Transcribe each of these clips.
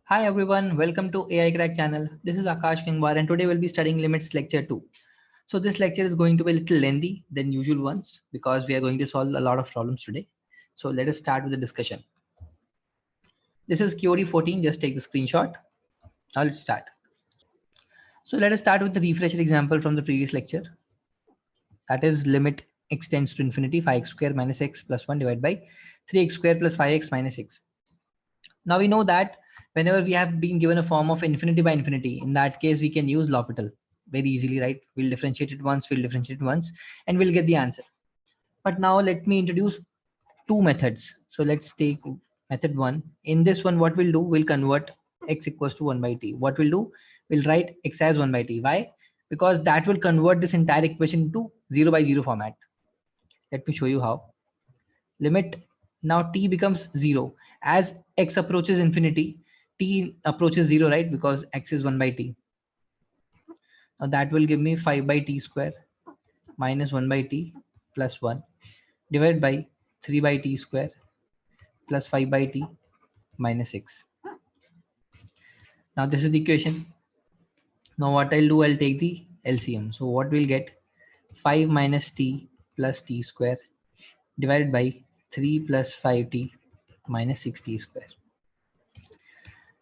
Hi everyone, welcome to AI Crack channel. This is Akash Kingwar and today we'll be studying limits lecture 2. So this lecture is going to be a little lengthy than usual ones because we are going to solve a lot of problems today. So let us start with the discussion. This is QOD 14, just take the screenshot. Now let's start. So let us start with the refresher example from the previous lecture. That is limit x tends to infinity 5x square minus x plus 1 divided by 3x square plus 5x minus x. Now we know that whenever we have been given a form of infinity by infinity, in that case we can use L'Hopital very easily, right? We'll differentiate it once, and we'll get the answer. But now let me introduce two methods. So let's take method 1. In this one, what we'll do, we'll convert x equals to 1 by t. What we'll do, we'll write x as 1 by t. Why? Because that will convert this entire equation to 0 by 0 format. Let me show you how. Limit now t becomes 0 as x approaches infinity, t approaches 0, right? Because x is 1 by t. Now that will give me 5 by t square minus 1 by t plus 1 divided by 3 by t square plus 5 by t minus 6. Now this is the equation. Now what I'll do, I'll take the LCM. So what we'll get, 5 minus t plus t square divided by 3 plus 5t minus 6t square.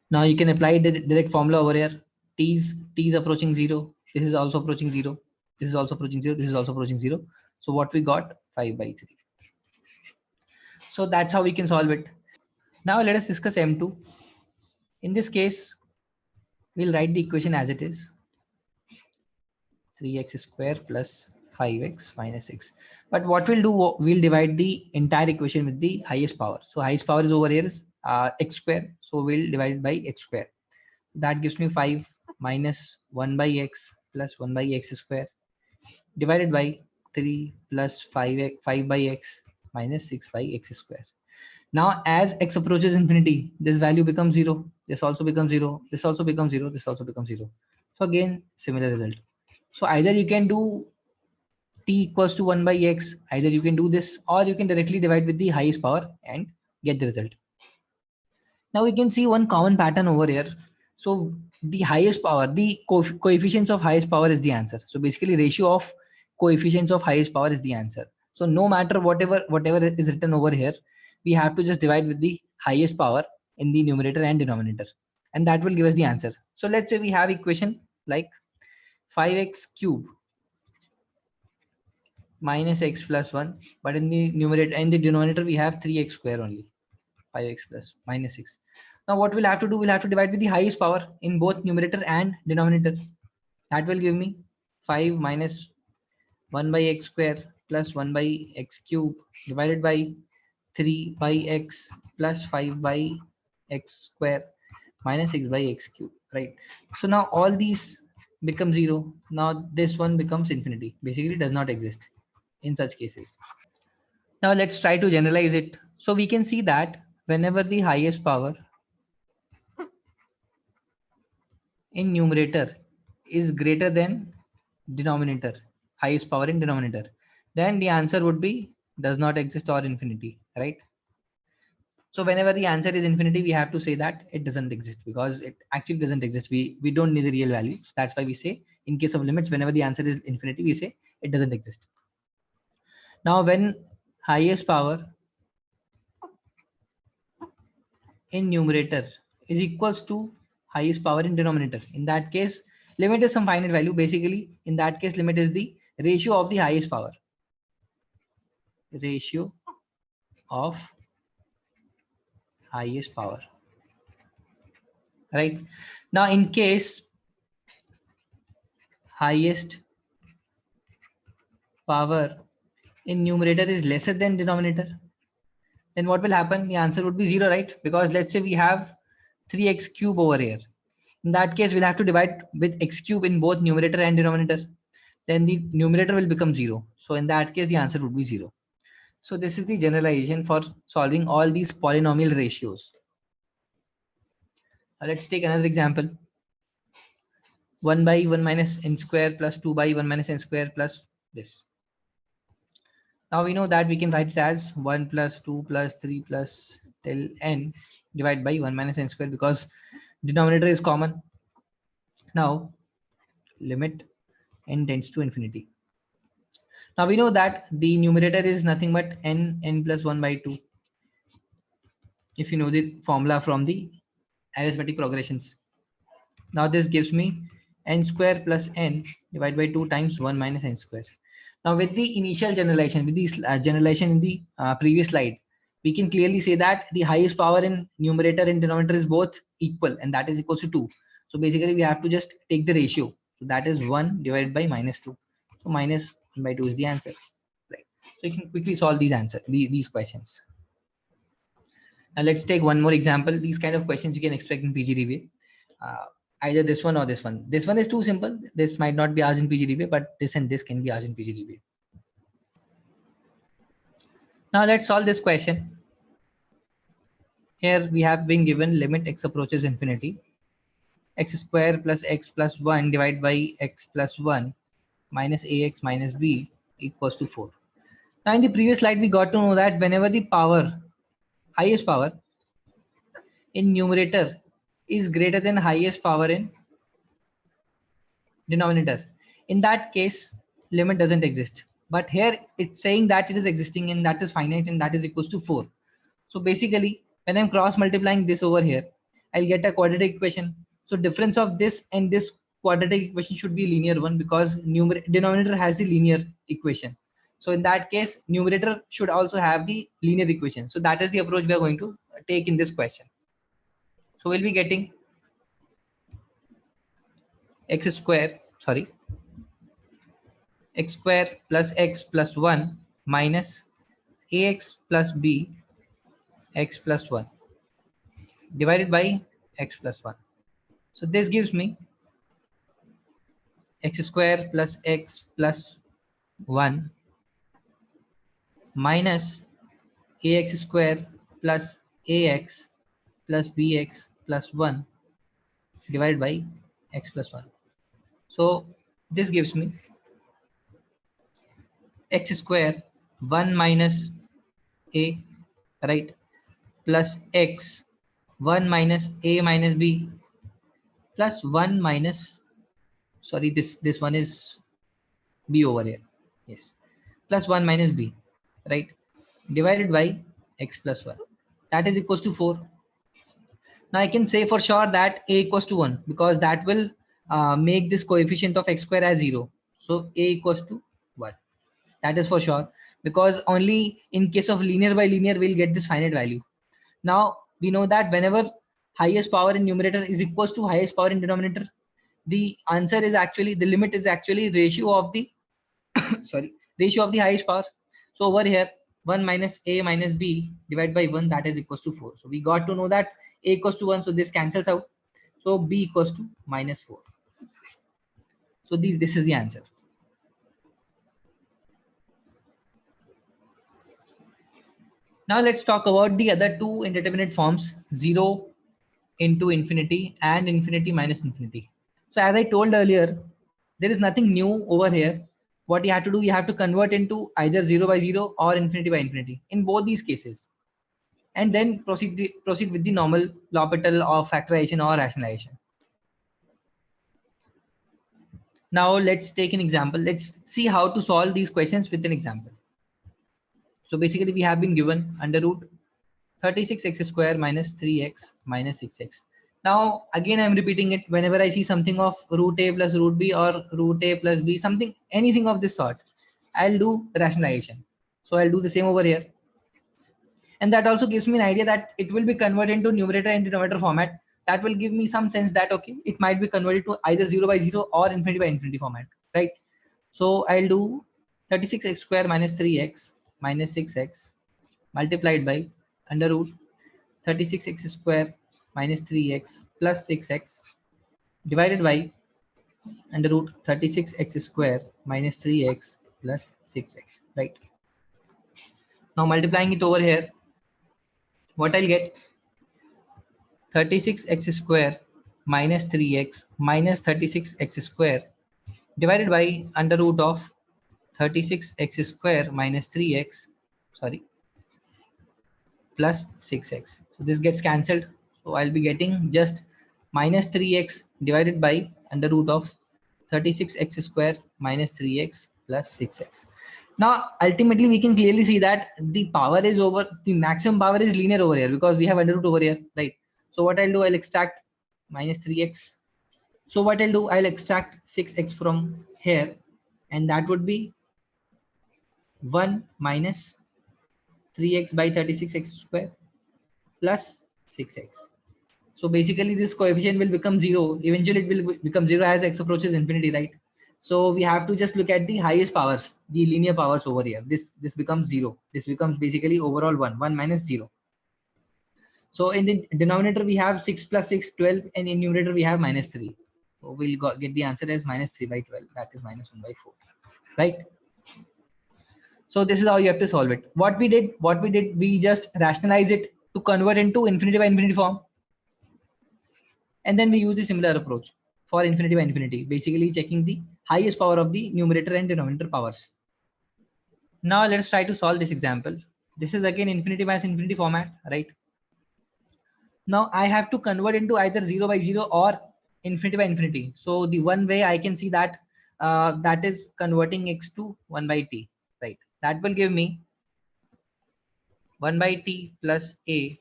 Now you can apply the direct formula over here. T is approaching 0. This is also approaching 0. This is also approaching 0. This is also approaching 0. So what we got, 5 by 3. So that's how we can solve it. Now let us discuss M2. In this case, we'll write the equation as it is. 3x square plus 5x minus 6. But what we'll do, we'll divide the entire equation with the highest power. So highest power is over here is x square. So we'll divide it by x square. That gives me 5 minus 1 by x plus 1 by x square divided by 3 plus 5 by x minus 6 by x square. Now as x approaches infinity, this value becomes 0. This also becomes 0. This also becomes 0. This also becomes 0. So again, similar result. So either you can do t equals to 1 by x, either you can do this, or you can directly divide with the highest power and get the result. Now we can see one common pattern over here. So the highest power, the coefficients of highest power is the answer. So basically ratio of coefficients of highest power is the answer. So no matter whatever is written over here, we have to just divide with the highest power in the numerator and denominator, and that will give us the answer. So let's say we have equation like 5x cube minus x plus 1, but in the numerator and the denominator we have 3x square only. 5x plus minus 6. Now what we'll have to do, we'll have to divide with the highest power in both numerator and denominator. That will give me 5 minus 1 by x square plus 1 by x cube divided by 3 by x plus 5 by x square minus 6 by x cube, right? So now all these become 0. Now this one becomes infinity. Basically does not exist in such cases. Now let's try to generalize it. So we can see that whenever the highest power in numerator is greater than denominator, highest power in denominator, then the answer would be does not exist or infinity, right? So whenever the answer is infinity, we have to say that it doesn't exist because it actually doesn't exist. We don't need the real value. So that's why we say in case of limits, whenever the answer is infinity, we say it doesn't exist. Now when highest power in numerator is equals to highest power in denominator, in that case limit is some finite value. Basically in that case limit is the ratio of the highest power, ratio of highest power, right? Now in case highest power in numerator is lesser than denominator, then what will happen? The answer would be 0, right? Because let's say we have 3x cube over here. In that case, we'll have to divide with x cube in both numerator and denominator. Then the numerator will become 0. So in that case, the answer would be 0. So this is the generalization for solving all these polynomial ratios. Now let's take another example. 1 by 1 minus n square plus 2 by 1 minus n square plus this. Now we know that we can write it as 1 plus 2 plus 3 plus till n divided by 1 minus n square, because Denominator is common. Now limit n tends to infinity. Now we know that the numerator is nothing but n plus 1 by 2. If you know the formula from the arithmetic progressions. Now this gives me n square plus n divided by 2 times 1 minus n square. Now with the initial generalization, with this generalization in the previous slide, we can clearly say that the highest power in numerator and denominator is both equal, and that is equals to 2. So basically we have to just take the ratio. So that is 1 divided by minus 2. So minus 1 by 2 is the answer. Right. So you can quickly solve these questions. Now let's take one more example. These kind of questions you can expect in PGDBA. Either this one or this one. This one is too simple. This might not be asked in PGDBA, but this and this can be asked in PGDBA. Now let's solve this question. Here we have been given limit x approaches infinity. X square plus x plus 1 divided by x plus 1 minus ax minus b equals to 4. Now in the previous slide, we got to know that whenever the highest power in numerator is greater than highest power in denominator, in that case limit doesn't exist. But here it's saying that it is existing, and that is finite, and that is equals to 4. So basically when I'm cross multiplying this over here, I'll get a quadratic equation. So difference of this and this quadratic equation should be linear one, because denominator has the linear equation. So in that case numerator should also have the linear equation. So that is the approach we are going to take in this question. So we'll be getting x square plus x plus 1 minus ax plus b x plus 1 divided by x plus 1. So this gives me x square plus x plus 1 minus ax square plus ax plus bx plus 1 divided by x plus 1. So this gives me x square 1 minus a, right, plus x 1 minus a minus b plus 1 minus, sorry, this one is b over here, yes, plus 1 minus b, right, divided by x plus 1, that is equals to 4. Now I can say for sure that a equals to 1, because that will make this coefficient of x square as 0. So a equals to 1, that is for sure, because only in case of linear by linear we'll get this finite value. Now we know that whenever highest power in numerator is equals to highest power in denominator, the answer is actually, the limit is actually ratio of the ratio of the highest powers. So over here 1 minus a minus b divided by 1, that is equals to 4. So we got to know that a equals to 1, so this cancels out. So b equals to minus 4. So this is the answer. Now let's talk about the other two indeterminate forms, 0 into infinity and infinity minus infinity. So as I told earlier, there is nothing new over here. What you have to do, you have to convert into either 0 by 0 or infinity by infinity in both these cases, and then proceed with the normal L'Hopital or factorization or rationalization. Now let's take an example. Let's see how to solve these questions with an example. So basically we have been given under root 36x square minus 3x minus 6x. Now again I'm repeating it, whenever I see something of root a plus root b or root a plus b, something, anything of this sort, I'll do rationalization. So I'll do the same over here, and that also gives me an idea that it will be converted into numerator and denominator format. That will give me some sense that okay, it might be converted to either 0 by 0 or infinity by infinity format, right? So I'll do 36x square minus 3x minus 6x multiplied by under root 36x square minus 3x plus 6x divided by under root 36x square minus 3x plus 6x, right? Now multiplying it over here, what I'll get, 36x square minus 3x minus 36x square divided by under root of 36x square minus 3x, sorry, plus 6x. So this gets cancelled. So I'll be getting just minus 3x divided by under root of 36x square minus 3x plus 6x. Now, ultimately, we can clearly see that the power is over, the maximum power is linear over here because we have under root over here, right? So what I'll do, I'll extract minus 3x. So what I'll do, I'll extract 6x from here, and that would be 1 minus 3x by 36x square plus 6x. So basically this coefficient will become 0. Eventually it will become 0 as x approaches infinity, right? So we have to just look at the highest powers, the linear powers over here. This becomes 0. This becomes basically overall 1 minus 0. So in the denominator we have 6 plus 6, 12, and in numerator we have minus 3. So we'll get the answer as minus 3 by 12. That is minus 1 by 4, right? So this is how you have to solve it. What we did, we just rationalize it to convert into infinity by infinity form. And then we use a similar approach for infinity by infinity, basically checking the highest power of the numerator and denominator powers. Now let's try to solve this example. This is again infinity minus infinity format, right? Now I have to convert into either 0 by 0 or infinity by infinity. So the one way I can see that that is converting x to 1 by t, right? That will give me 1 by t plus a,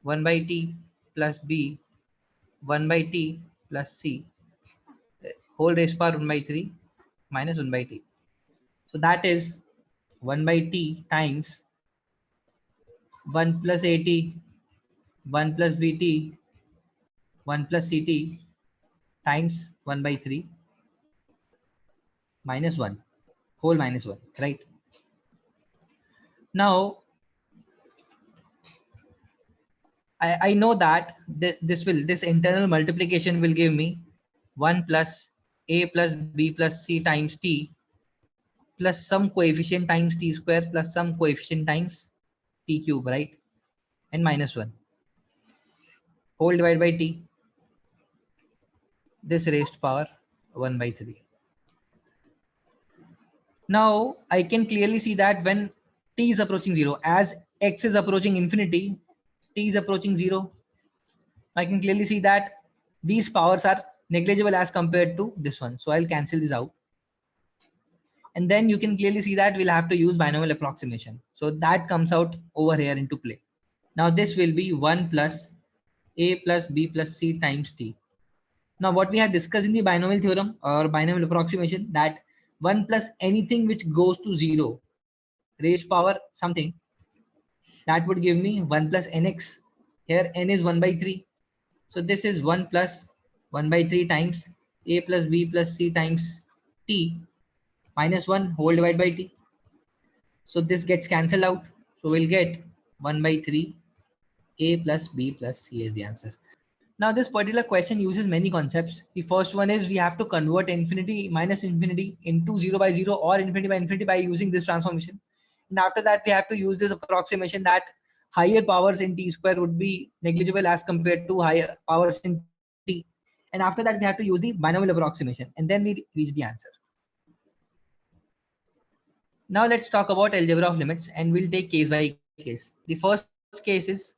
1 by t plus b, 1 by t plus c, whole raised power 1 by 3 minus 1 by t. So that is 1 by t times 1 plus at, 1 plus bt, 1 plus ct times 1 by 3 minus 1, whole minus 1, right? Now, I know that this internal multiplication will give me 1 plus a plus b plus c times t plus some coefficient times t square plus some coefficient times t cube, right? And minus 1, whole divided by t, this raised power 1 by 3. Now I can clearly see that when t is approaching 0, as x is approaching infinity, t is approaching 0, I can clearly see that these powers are negligible as compared to this one. So I'll cancel this out. And then you can clearly see that we'll have to use binomial approximation. So that comes out over here into play. Now this will be 1 plus a plus b plus c times t. Now what we had discussed in the binomial theorem or binomial approximation, that 1 plus anything which goes to 0 raised power something, that would give me 1 plus nx. Here n is 1 by 3. So this is 1 plus 1 by 3 times a plus b plus c times t minus 1 whole divided by t. So this gets cancelled out. So we'll get 1 by 3 a plus b plus c is the answer. Now this particular question uses many concepts. The first one is we have to convert infinity minus infinity into 0 by 0 or infinity by infinity by using this transformation. And after that we have to use this approximation that higher powers in t square would be negligible as compared to higher powers in t. And after that we have to use the binomial approximation, and then we reach the answer. Now let's talk about algebra of limits, and we'll take case by case. The first case is,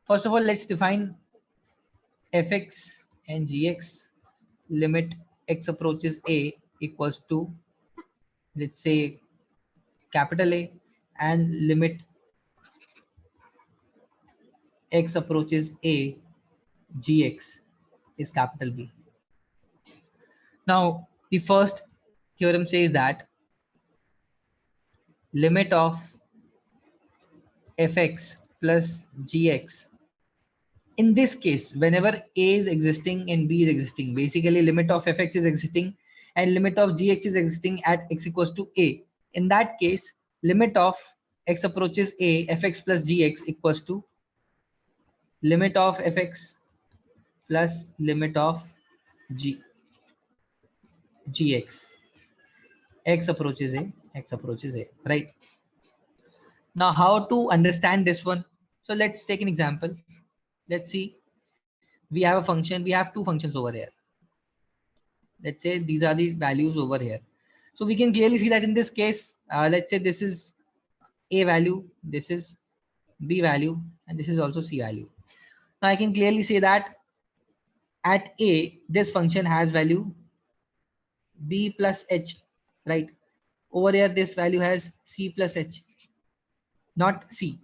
first of all, let's define fx and gx limit x approaches a equals to, let's say, capital A, and limit x approaches a gx is capital B. Now the first theorem says that limit of fx plus gx, in this case whenever a is existing and b is existing, basically limit of fx is existing and limit of gx is existing at x equals to a, in that case limit of x approaches a fx plus gx equals to limit of fx plus limit of gx, x approaches a, right? Now how to understand this one? So let's take an example. Let's see, we have a function, we have two functions over here. Let's say these are the values over here. So we can clearly see that in this case, let's say this is a value, this is b value, and this is also c value. Now I can clearly say that at a, this function has value b plus h, right? Over here, this value has c plus h, not c.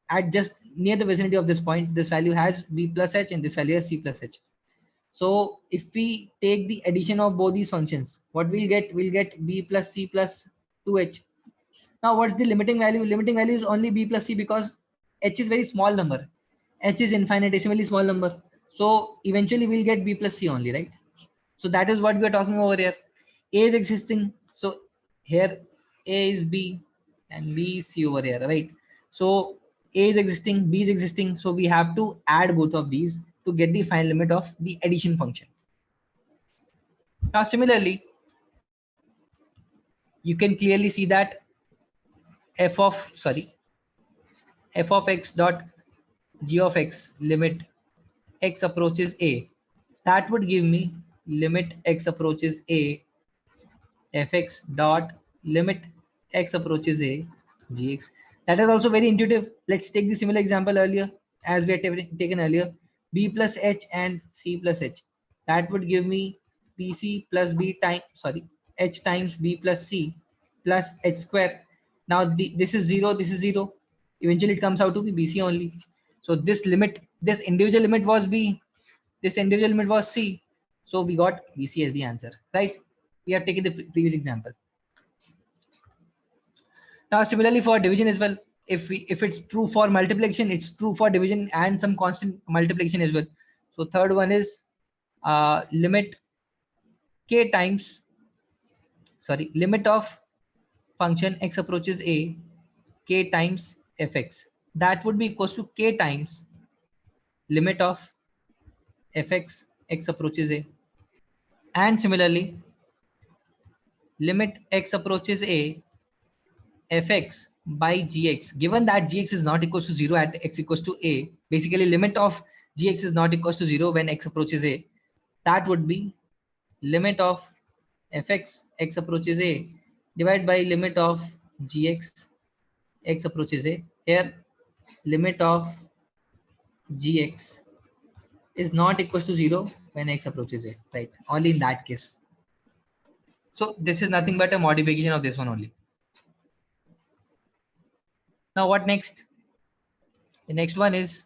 At just near the vicinity of this point, this value has b plus h and this value has c plus h. So if we take the addition of both these functions, what we'll get? We'll get b plus c plus 2h. Now what's the limiting value? Limiting value is only b plus c because h is very small number. H is infinitesimally small number. So eventually we'll get b plus c only, right? So that is what we are talking over here. A is existing. So here A is B and B is C over here, right? So A is existing, B is existing. So we have to add both of these to get the final limit of the addition function. Now similarly, you can clearly see that f of x dot g of x limit x approaches A. That would give me limit x approaches A fx dot limit x approaches a gx. That is also very intuitive. Let's take the similar example earlier as we had taken earlier, b plus h and c plus h. That would give me bc plus b times, sorry, h times b plus c plus h square. Now this is 0, this is 0. Eventually it comes out to be bc only. So this limit, this individual limit was b, this individual limit was c. So we got bc as the answer, right? We have taken the previous example. Now similarly for division as well, if it's true for multiplication, it's true for division and some constant multiplication as well. So third one is limit k times, sorry, limit of function x approaches a k times fx. That would be equals to k times limit of fx x approaches a. And similarly, limit x approaches a fx by gx, given that gx is not equals to 0 at x equals to a, basically limit of gx is not equals to 0 when x approaches a, that would be limit of fx x approaches a divided by limit of gx x approaches a. Here limit of gx is not equals to 0 when x approaches a, right? Only in that case. So this is nothing but a modification of this one only. Now what next? The next one is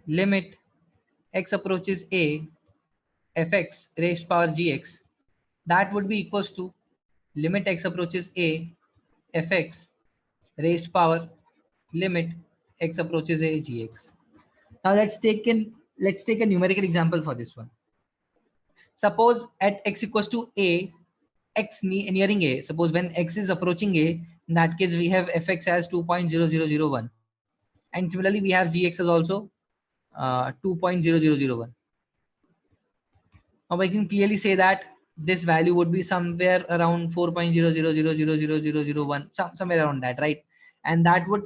limit x approaches a fx raised to power gx. That would be equals to limit x approaches a fx raised to power limit x approaches a gx. Now let's take a numerical example for this one. Suppose at x equals to a, x nearing a, suppose when x is approaching a, in that case we have fx as 2.0001, and similarly we have gx as also 2.0001. Now I can clearly say that this value would be somewhere around 4.00000001, somewhere around that, right? And that would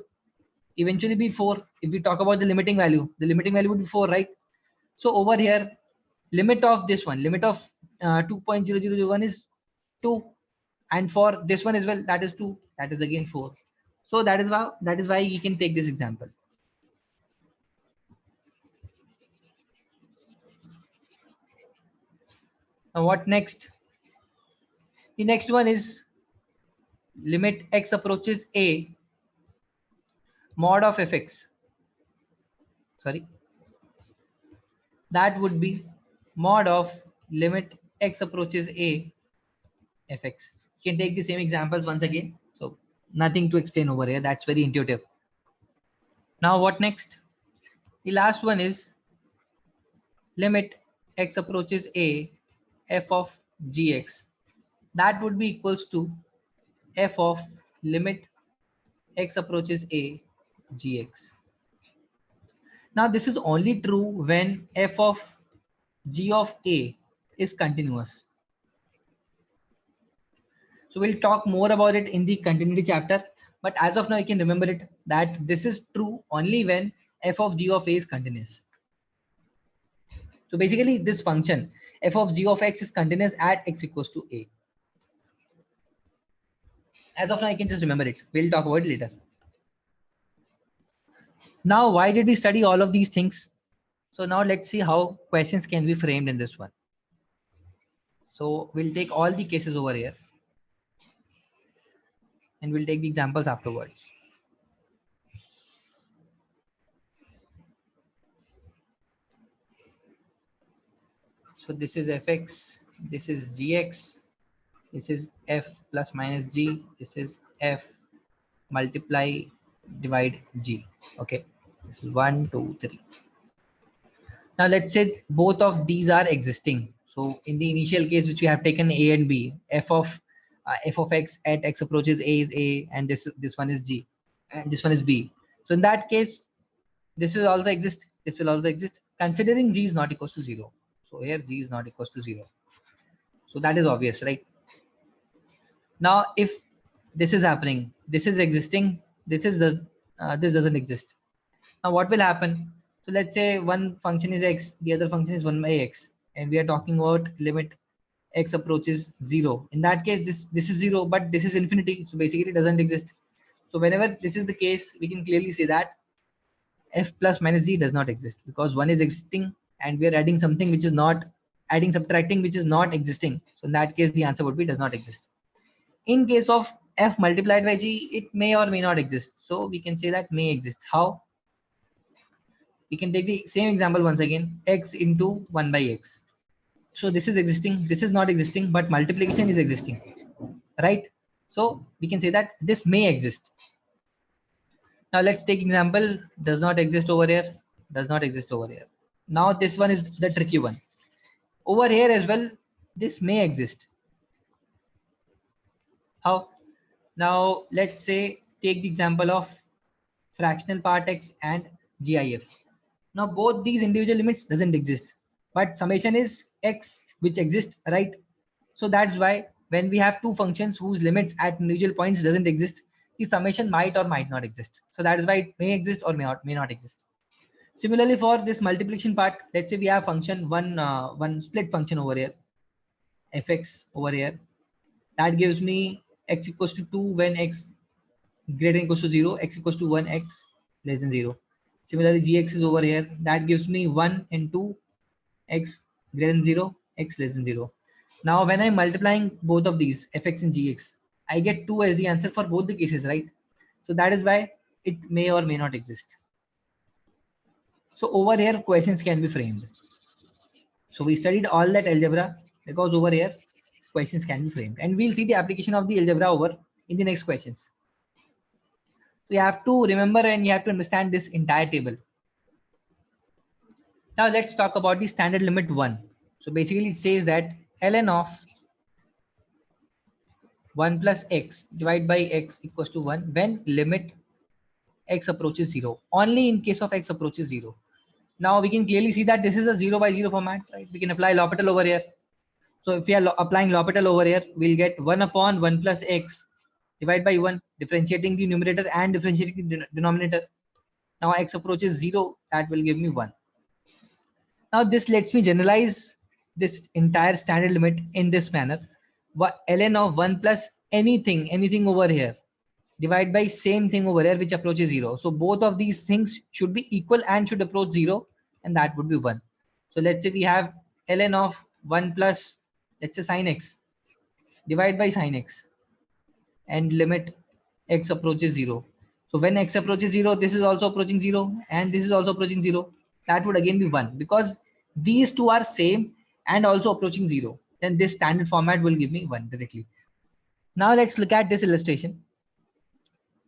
eventually be 4. If we talk about the limiting value would be 4, right? So over here, limit of this one, limit of 2.0001 is 2, and for this one as well, that is 2, that is again 4. So that is why you can take this example. Now what next? The next one is limit x approaches a mod of fx. Sorry, that would be mod of limit x approaches a fx. You can take the same examples once again. So nothing to explain over here. That's very intuitive. Now what next? The last one is limit x approaches a f of gx. That would be equals to f of limit x approaches a gx. Now this is only true when f of g of a is continuous. So we'll talk more about it in the continuity chapter, but as of now you can remember it that this is true only when f of g of a is continuous. So basically this function f of g of x is continuous at x equals to a. As of now, I can just remember it. We'll talk about it later. Now, why did we study all of these things? So now let's see how questions can be framed in this one. So we'll take all the cases over here and we'll take the examples afterwards. So this is fx, this is gx, this is f plus minus g, this is f multiply divide g. Okay, this is 1 2 3. Now let's say both of these are existing. So in the initial case which we have taken a and b, f of x at x approaches a is a, and this one is g, and this one is b. So in that case, this will also exist, this will also exist, considering g is not equals to 0. So here g is not equals to 0. So that is obvious, right? Now if this is happening, this is existing, this doesn't exist. Now what will happen? So let's say one function is x, the other function is 1 by x, and we are talking about limit x approaches 0. In that case, this is 0, but this is infinity, so basically it doesn't exist. So whenever this is the case, we can clearly say that f plus minus g does not exist, because one is existing and we are adding something which is not subtracting which is not existing. So in that case, the answer would be does not exist. In case of f multiplied by g, it may or may not exist. So we can say that may exist. How? We can take the same example once again, x into 1 by x. So this is existing, this is not existing, but multiplication is existing, right? So we can say that this may exist. Now let's take example, does not exist over here, does not exist over here. Now this one is the tricky one. Over here as well, this may exist. How? Now let's say take the example of fractional part x and GIF. Now both these individual limits doesn't exist, but summation is x which exists, right? So that's why when we have two functions whose limits at individual points doesn't exist, the summation might or might not exist. So that is why it may exist or may not exist. Similarly for this multiplication part, let's say we have function one split function over here, fx over here, that gives me x equals to 2 when x greater than equals to 0, x equals to 1, x less than 0. Similarly, gx is over here, that gives me 1 and 2, x greater than 0, x less than 0. Now when I'm multiplying both of these, fx and gx, I get 2 as the answer for both the cases, right? So that is why it may or may not exist. So over here, questions can be framed. So we studied all that algebra because over here, questions can be framed. And we'll see the application of the algebra over in the next questions. So you have to remember and you have to understand this entire table. Now let's talk about the standard limit 1. So basically it says that ln of 1 plus x divided by x equals to 1 when limit x approaches 0. Only in case of x approaches 0. Now we can clearly see that this is a 0 by 0 format, right? We can apply L'Hopital over here. So if we are applying L'Hopital over here, we'll get 1 upon 1 plus x divided by 1, differentiating the numerator and differentiating the denominator. Now x approaches 0, that will give me 1. Now this lets me generalize this entire standard limit in this manner. Ln of 1 plus anything over here divided by same thing over here which approaches 0. So both of these things should be equal and should approach 0, and that would be 1. So let's say we have ln of 1 plus, let's say sin x, divide by sin x, and limit x approaches 0. So when x approaches 0, this is also approaching 0 and this is also approaching 0. That would again be 1 because these two are same and also approaching 0. Then this standard format will give me 1 directly. Now let's look at this illustration.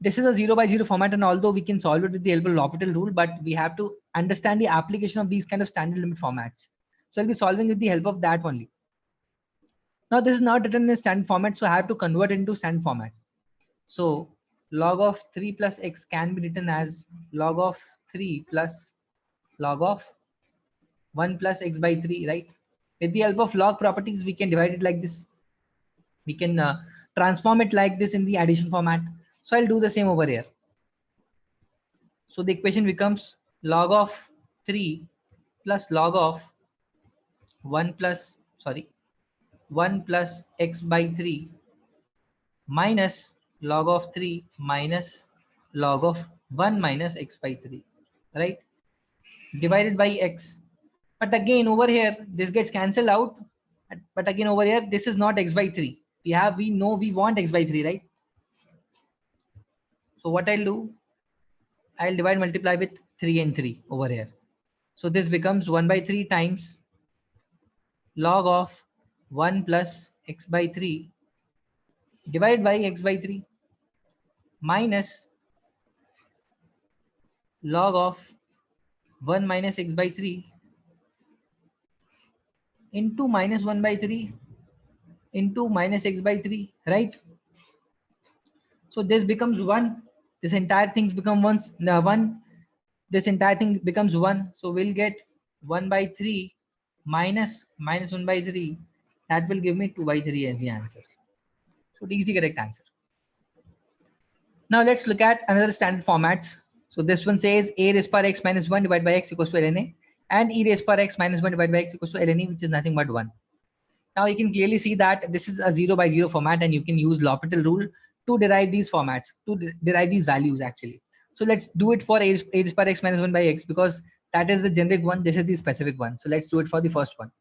This is a 0 by 0 format, and although we can solve it with the L'Hopital rule, but we have to understand the application of these kind of standard limit formats. So I'll be solving with the help of that only. Now this is not written in standard format, so I have to convert into standard format. So log of 3 plus x can be written as log of 3 plus log of 1 plus x by 3, right? With the help of log properties, we can divide it like this. We can transform it like this in the addition format. So I'll do the same over here. So the equation becomes log of 3 plus log of 1 plus x by 3 minus log of 3 minus log of 1 minus x by 3, right? Divided by x. But again over here, this gets cancelled out. But again over here, this is not x by 3. We know we want x by 3, right? So what I'll do, I'll divide multiply with 3 and 3 over here. So this becomes 1 by 3 times log of 1 plus x by 3 divided by x by 3 minus log of 1 minus x by 3 into minus 1 by 3 into minus x by 3, right? So this becomes 1. This entire thing becomes 1. This entire thing becomes 1. So we'll get 1 by 3 minus 1 by 3. That will give me 2 by 3 as the answer. So D is the correct answer. Now let's look at another standard formats. So this one says a raised power x minus 1 divided by x equals to ln, and e raised power x minus 1 divided by x equals to ln, which is nothing but 1. Now you can clearly see that this is a 0 by 0 format, and you can use L'Hopital rule to derive these formats, to derive these values actually. So let's do it for a raised power x minus 1 by x, because that is the generic one. This is the specific one. So let's do it for the first one.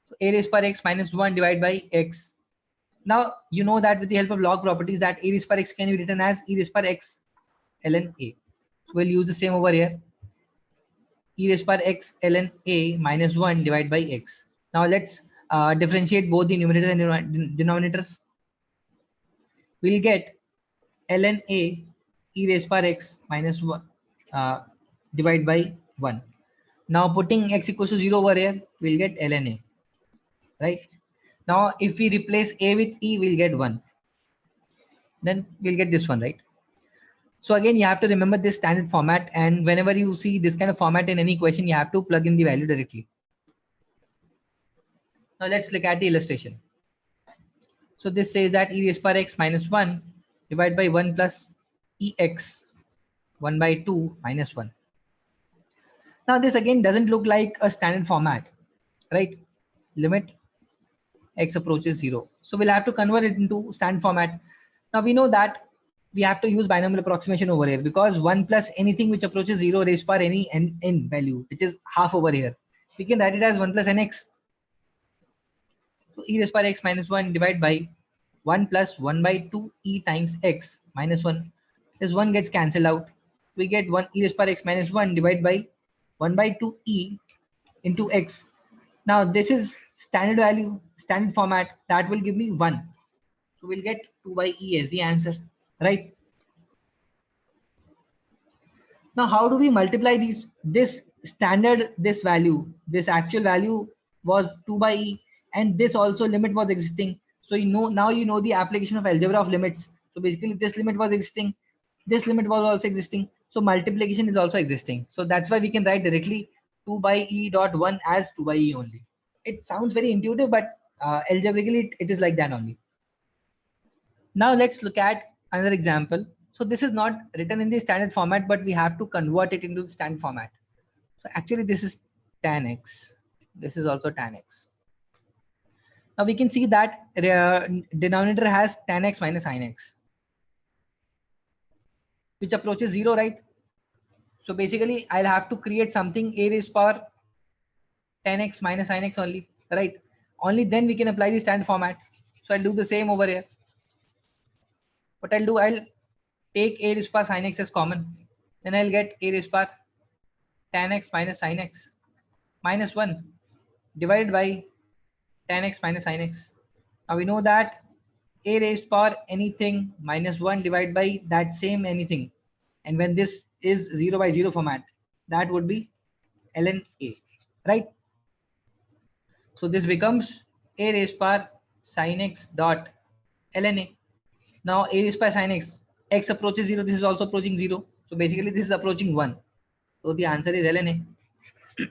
So a raised power x minus 1 divided by x. Now you know that with the help of log properties that a raised power x can be written as e raised power x ln a. So we'll use the same over here. E raised power x ln a minus 1 divided by x. Now let's differentiate both the numerators and denominators. We'll get ln a e raised power x minus 1 divided by 1. Now putting x equals to 0 over here, we'll get ln a, right? Now if we replace a with e, we'll get 1. Then we'll get this one, right? So again, you have to remember this standard format, and whenever you see this kind of format in any question, you have to plug in the value directly. Now let's look at the illustration. So this says that e raised power x minus 1 divided by 1 plus ex 1 by 2 minus 1. Now this again doesn't look like a standard format, right? Limit x approaches 0. So we'll have to convert it into standard format. Now we know that we have to use binomial approximation over here, because 1 plus anything which approaches 0 raised power any n value, which is half over here. We can write it as 1 plus nx. So e raised power x minus 1 divided by 1 plus 1 by 2 e times x minus 1. This 1 gets cancelled out. We get 1 e raised power x minus 1 divided by 1 by 2 e into x. Now this is standard value, standard format. That will give me 1. So we'll get 2 by e as the answer, right? Now how do we multiply these? This standard, this value, this actual value was 2 by e, and this also limit was existing. So you know, now you know the application of algebra of limits. So basically this limit was existing, this limit was also existing, so multiplication is also existing. So that's why we can write directly 2 by e dot 1 as 2 by e only. It sounds very intuitive, but algebraically it is like that only. Now let's look at another example. So this is not written in the standard format, but we have to convert it into the standard format. So actually this is tan x. This is also tan x. Now we can see that denominator has tan x minus sin x, which approaches 0, right? So basically I'll have to create something a raised power tan x minus sin x only, right? Only then we can apply the standard format. So I'll do the same over here. What I'll do, I'll take a raised power sin x as common. Then I'll get a raised power tan x minus sin x minus 1 divided by tan x minus sin x. Now we know that a raised power anything minus 1 divided by that same anything. And when this is 0 by 0 format, that would be ln a, right? So this becomes a raised power sin x dot ln a. Now a raised power sin x approaches 0. This is also approaching 0. So basically this is approaching 1. So the answer is ln a.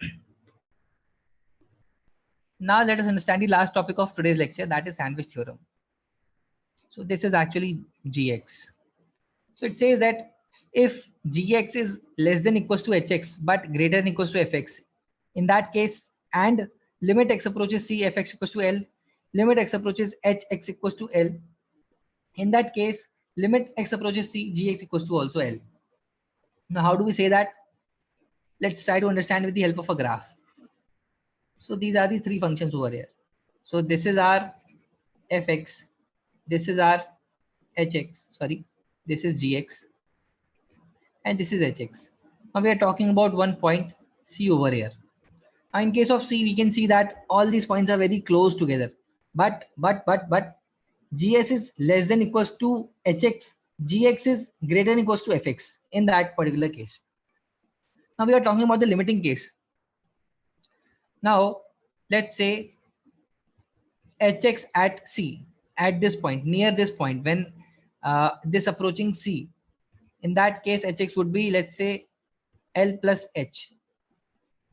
Now let us understand the last topic of today's lecture, that is sandwich theorem. So this is actually gx. So it says that if gx is less than equals to hx but greater than equals to fx, in that case, and limit x approaches c fx equals to l, limit x approaches h x equals to l, in that case limit x approaches c gx equals to also l. Now how do we say that? let's try to understand with the help of a graph. So these are the three functions over here. So this is our fx, this is our hx, sorry, this is gx, and this is hx. Now we are talking about one point C over here. Now in case of C, we can see that all these points are very close together. But gs is less than equals to hx, gx is greater than equals to fx in that particular case. Now we are talking about the limiting case. Now let's say hx at C, at this point, near this point, when this approaching C, in that case hx would be, let's say, L plus h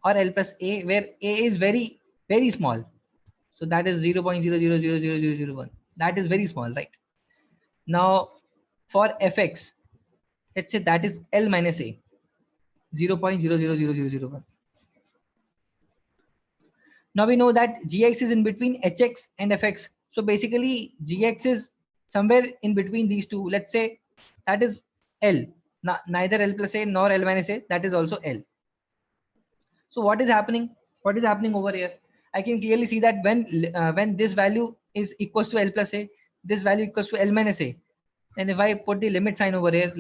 or L plus a, where a is very small. So that is 0.00000001. That is very small, right? Now for fx, let's say that is L minus a, 0.000001. Now we know that gx is in between hx and fx. So basically gx is somewhere in between these two. Let's say that is L, neither L plus a nor L minus a, that is also L. So what is happening? What is happening over here? I can clearly see that when this value is equals to L plus a, this value equals to L minus a. And if I put the limit sign over here,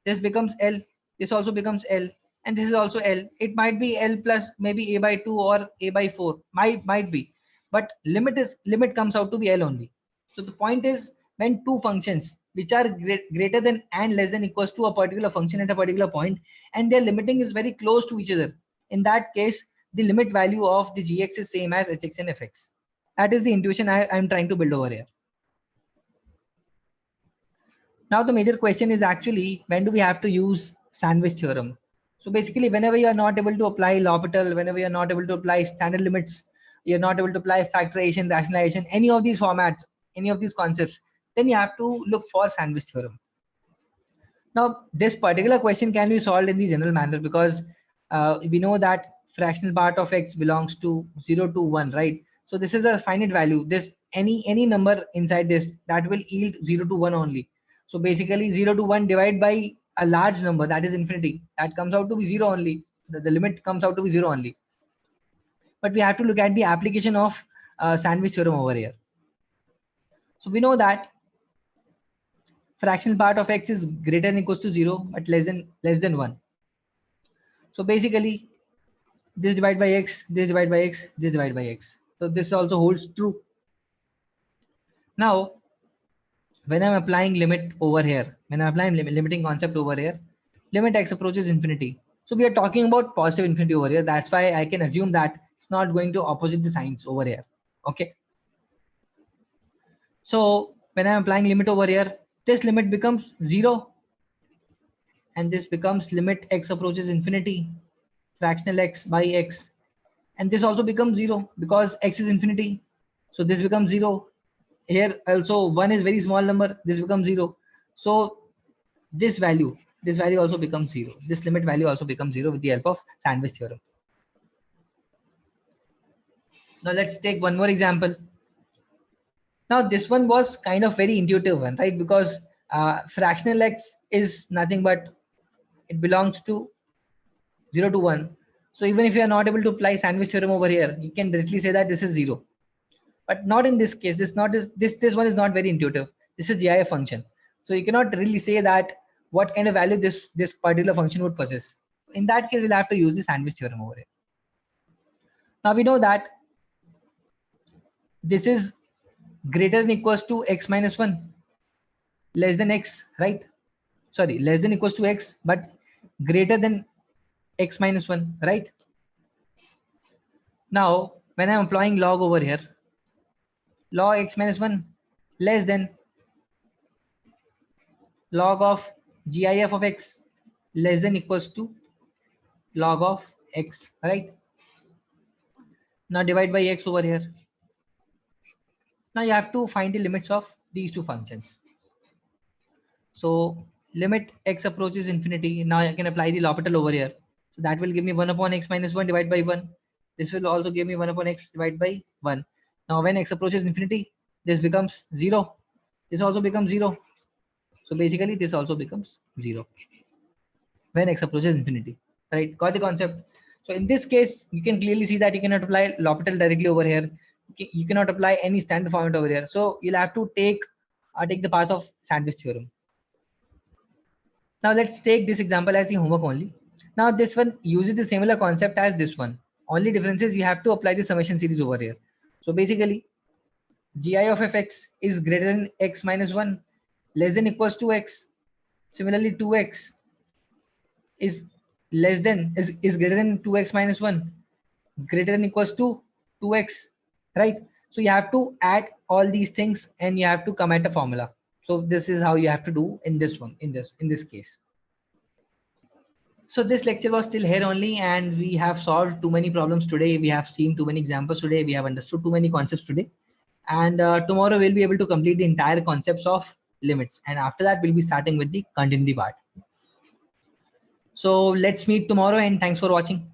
this becomes L, this also becomes L, and this is also L. It might be L plus maybe a by 2 or a by 4, might be, but limit comes out to be L only. So the point is, when two functions which are greater than and less than equals to a particular function at a particular point, and their limiting is very close to each other, in that case the limit value of the gx is same as hx and fx. That is the intuition I'm trying to build over here. Now the major question is actually, when do we have to use sandwich theorem? So basically, whenever you are not able to apply L'Hopital, whenever you are not able to apply standard limits, you're not able to apply factorization, rationalization, any of these formats, any of these concepts, then you have to look for sandwich theorem. Now this particular question can be solved in the general manner, because we know that fractional part of x belongs to 0 to 1, right? So this is a finite value. This any number inside this, that will yield 0 to 1 only. So basically 0 to 1 divided by a large number, that is infinity, that comes out to be 0 only. The limit comes out to be 0 only. But we have to look at the application of sandwich theorem over here. So we know that fractional part of x is greater than equals to 0 but less than 1. So basically this divided by x, this divided by x, this divided by x. So this also holds true. Now when I'm applying limit over here, when I'm applying limiting concept over here, limit x approaches infinity. So we are talking about positive infinity over here. That's why I can assume that it's not going to opposite the signs over here. Okay. So when I'm applying limit over here, this limit becomes 0. And this becomes limit x approaches infinity, fractional x by x. And this also becomes 0 because x is infinity. So this becomes 0. Here also 1 is very small number, this becomes 0. So this value also becomes 0. This limit value also becomes 0 with the help of sandwich theorem. Now let's take one more example. Now this one was kind of very intuitive one, right? Because fractional x is nothing but it belongs to 0 to 1. So even if you are not able to apply sandwich theorem over here, you can directly say that this is 0. But not in this case. This one is not very intuitive. This is GIF function. So you cannot really say that what kind of value this particular function would possess. In that case, we'll have to use the sandwich theorem over here. Now we know that this is greater than equals to x minus 1, less than x, right? Sorry, less than equals to x, but greater than x minus 1, right? Now when I'm applying log over here, log x minus 1 less than log of GIF of x less than equals to log of x, right? Now divide by x over here. Now you have to find the limits of these two functions. So limit x approaches infinity. Now I can apply the L'Hopital over here. So that will give me 1 upon x minus 1 divided by 1. This will also give me 1 upon x divided by 1. Now when x approaches infinity, this becomes 0. This also becomes 0. So basically this also becomes 0 when x approaches infinity, right? Got the concept? So in this case, you can clearly see that you cannot apply L'Hopital directly over here. You cannot apply any standard format over here. So you'll have to take the path of sandwich theorem. Now let's take this example as the homework only. Now this one uses the similar concept as this one. Only difference is you have to apply the summation series over here. So basically, gi of fx is greater than x minus 1, less than equals to x. Similarly, 2x is greater than 2x minus 1, greater than equals to 2x, right? So you have to add all these things and you have to come at a formula. So this is how you have to do in this one, in this case. So this lecture was still here only, and we have solved too many problems today. We have seen too many examples today. We have understood too many concepts today. And tomorrow we'll be able to complete the entire concepts of limits. And after that, we'll be starting with the continuity part. So let's meet tomorrow, and thanks for watching.